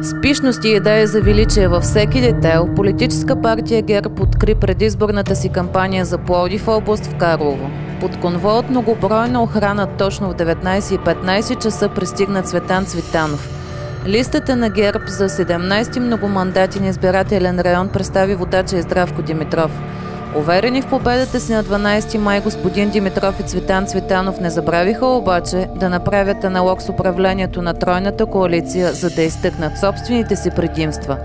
С пишност и идея за величие във всеки детайл, политическа партия ГЕРБ откри предизборната си кампания за Пловдив област в Карлово. Под конвой от многобройна охрана точно в 19:15 часа пристигна Цветан Цветанов. Листата на ГЕРБ за 17-ти многомандатен избирателен район представи водача Здравко Димитров. Уверени в победата си на 12 май, господин Димитров и Цветан Цветанов не забравиха обаче да направят аналог с управлението на тройната коалиция, за да изтъкнат собствените си предимства.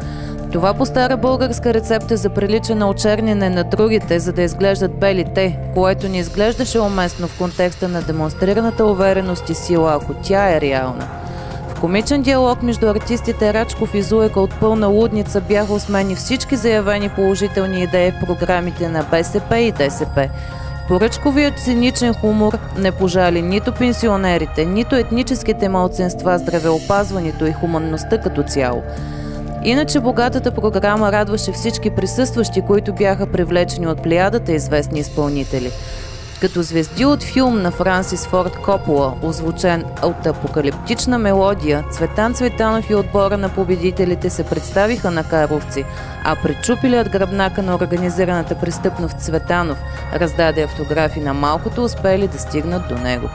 Това по стара българска рецепта заприлича на очерняне на другите, за да изглеждат бели те, което не изглеждаше уместно в контекста на демонстрираната увереност и сила, ако тя е реална. В комичен диалог между артистите Рачков и Зуека от пълна лудница бяха осмени всички заявени положителни идеи в програмите на БСП и БСП. Поръчковият циничен хумор не пожали нито пенсионерите, нито етническите малцинства, здравеопазването и хуманността като цяло. Иначе богатата програма радваше всички присъстващи, които бяха привлечени от плеядата известни изпълнители. Като звезди от филм на Франсис Форд Копола, озвучен от апокалиптична мелодия, Цветан Цветанов и отбора на победителите се представиха на карловци, а пречупилият гръбнака на организираната престъпност Цветанов раздаде автографи на малкото успели да стигнат до него.